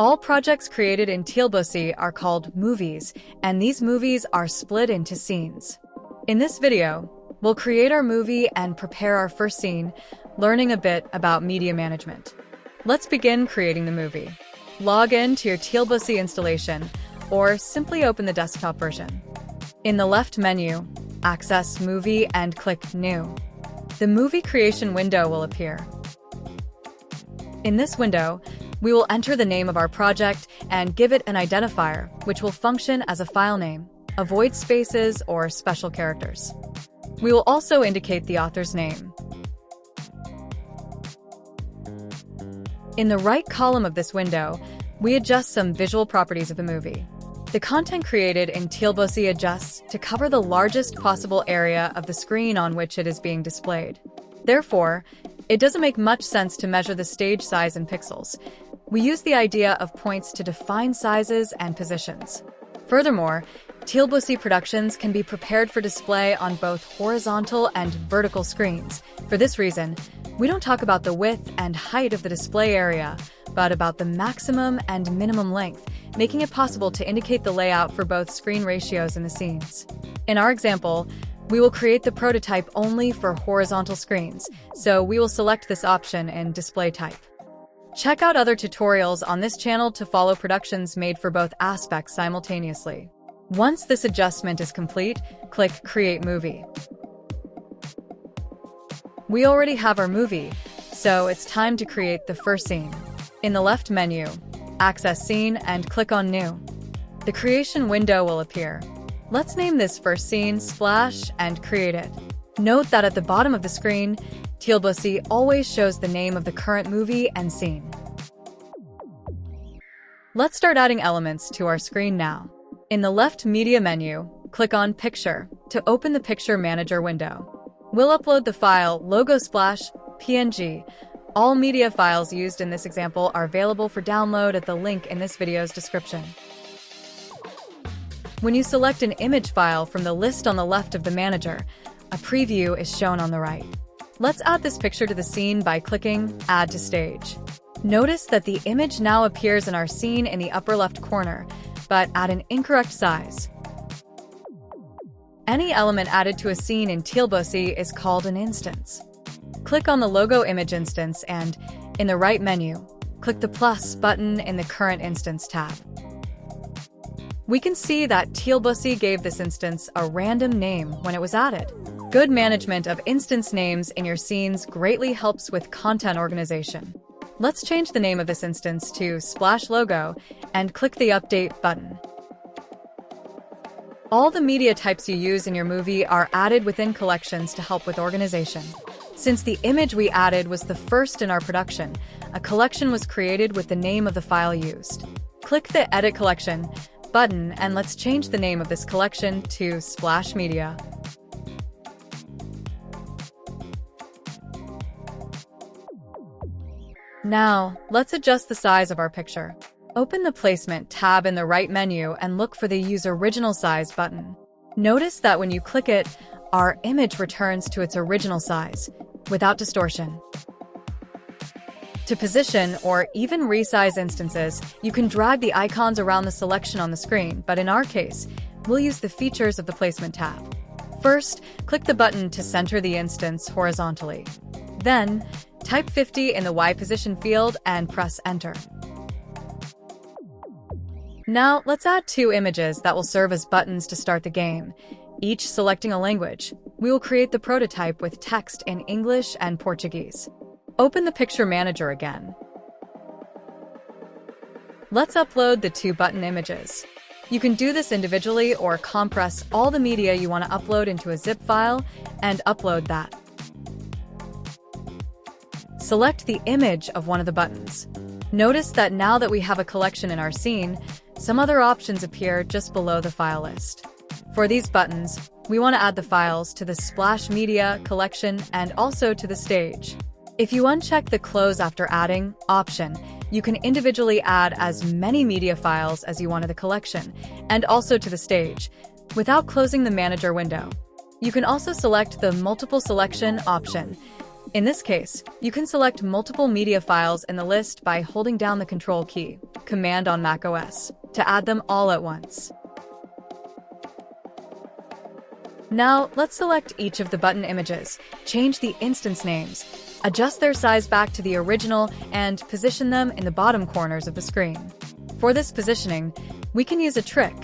All projects created in TilBuci are called movies, and these movies are split into scenes. In this video, we'll create our movie and prepare our first scene, learning a bit about media management. Let's begin creating the movie. Log in to your TilBuci installation, or simply open the desktop version. In the left menu, access Movie and click New. The movie creation window will appear. In this window, we will enter the name of our project and give it an identifier, which will function as a file name. Avoid spaces or special characters. We will also indicate the author's name. In the right column of this window, we adjust some visual properties of the movie. The content created in TilBuci adjusts to cover the largest possible area of the screen on which it is being displayed. Therefore, it doesn't make much sense to measure the stage size in pixels. We use the idea of points to define sizes and positions. Furthermore, TilBuci productions can be prepared for display on both horizontal and vertical screens. For this reason, we don't talk about the width and height of the display area, but about the maximum and minimum length, making it possible to indicate the layout for both screen ratios in the scenes. In our example, we will create the prototype only for horizontal screens, so we will select this option in Display Type. Check out other tutorials on this channel to follow productions made for both aspects simultaneously. Once this adjustment is complete, click Create Movie. We already have our movie, so it's time to create the first scene. In the left menu, access Scene and click on New. The creation window will appear. Let's name this first scene Splash and create it. Note that at the bottom of the screen, TilBuci always shows the name of the current movie and scene. Let's start adding elements to our screen now. In the left media menu, click on Picture to open the Picture Manager window. We'll upload the file Logo Splash PNG. All media files used in this example are available for download at the link in this video's description. When you select an image file from the list on the left of the manager, a preview is shown on the right. Let's add this picture to the scene by clicking Add to Stage. Notice that the image now appears in our scene in the upper left corner, but at an incorrect size. Any element added to a scene in TilBuci is called an instance. Click on the logo image instance and, in the right menu, click the plus button in the Current Instance tab. We can see that TilBuci gave this instance a random name when it was added. Good management of instance names in your scenes greatly helps with content organization. Let's change the name of this instance to Splash Logo and click the Update button. All the media types you use in your movie are added within collections to help with organization. Since the image we added was the first in our production, a collection was created with the name of the file used. Click the Edit Collection button and let's change the name of this collection to Splash Media. Now, let's adjust the size of our picture. Open the Placement tab in the right menu and look for the Use Original Size button. Notice that when you click it, our image returns to its original size, without distortion. To position or even resize instances, you can drag the icons around the selection on the screen, but in our case, we'll use the Features of the Placement tab. First, click the button to center the instance horizontally. Then, type 50 in the Y position field and press Enter. Now, let's add two images that will serve as buttons to start the game, each selecting a language. We will create the prototype with text in English and Portuguese. Open the Picture Manager again. Let's upload the two button images. You can do this individually or compress all the media you want to upload into a zip file and upload that. Select the image of one of the buttons. Notice that now that we have a collection in our scene, some other options appear just below the file list. For these buttons, we want to add the files to the Splash Media collection and also to the stage. If you uncheck the Close After Adding option, you can individually add as many media files as you want to the collection and also to the stage, without closing the Manager window. You can also select the Multiple Selection option. In this case, you can select multiple media files in the list by holding down the Control key, Command on macOS, to add them all at once. Now, let's select each of the button images, change the instance names, adjust their size back to the original, and position them in the bottom corners of the screen. For this positioning, we can use a trick.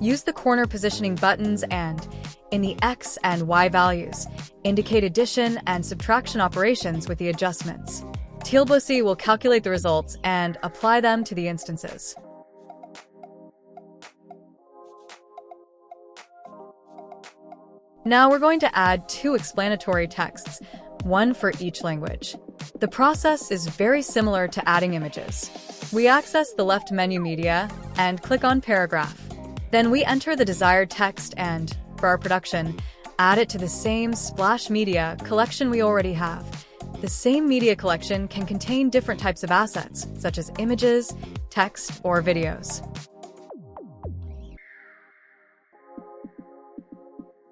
Use the corner positioning buttons and, in the X and Y values, indicate addition and subtraction operations with the adjustments. TilBuci will calculate the results and apply them to the instances. Now we're going to add 2 explanatory texts, one for each language. The process is very similar to adding images. We access the left menu media and click on paragraph. Then we enter the desired text and, for our production, add it to the same splash media collection we already have. The same media collection can contain different types of assets, such as images, text, or videos.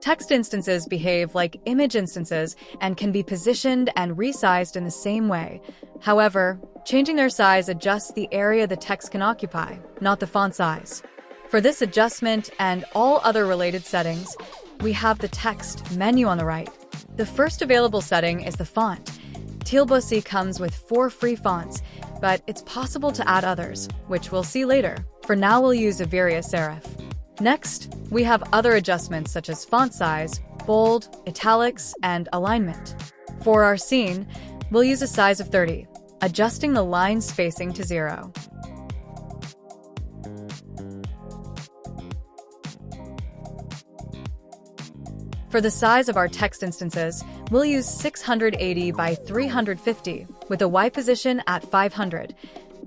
Text instances behave like image instances and can be positioned and resized in the same way. However, changing their size adjusts the area the text can occupy, not the font size. For this adjustment and all other related settings, we have the text menu on the right. The first available setting is the font. TilBuci comes with 4 free fonts, but it's possible to add others, which we'll see later. For now, we'll use Arial Serif. Next, we have other adjustments such as font size, bold, italics, and alignment. For our scene, we'll use a size of 30, adjusting the line spacing to 0. For the size of our text instances, we'll use 680 by 350 with a Y position at 500.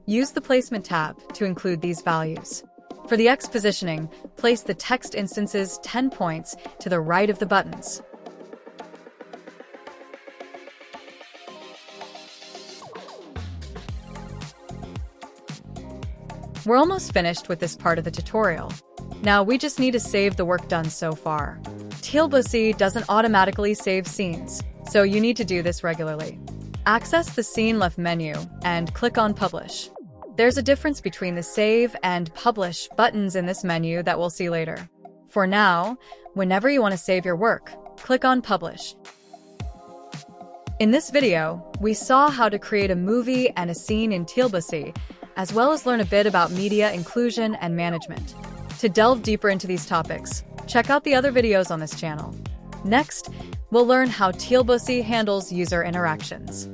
Use the Placement tab to include these values. For the X positioning, place the text instances 10 points to the right of the buttons. We're almost finished with this part of the tutorial. Now we just need to save the work done so far. TilBuci doesn't automatically save scenes, so you need to do this regularly. Access the Scene left menu and click on Publish. There's a difference between the Save and Publish buttons in this menu that we'll see later. For now, whenever you want to save your work, click on Publish. In this video, we saw how to create a movie and a scene in TilBuci, as well as learn a bit about media inclusion and management. To delve deeper into these topics, check out the other videos on this channel. Next, we'll learn how TilBuci handles user interactions.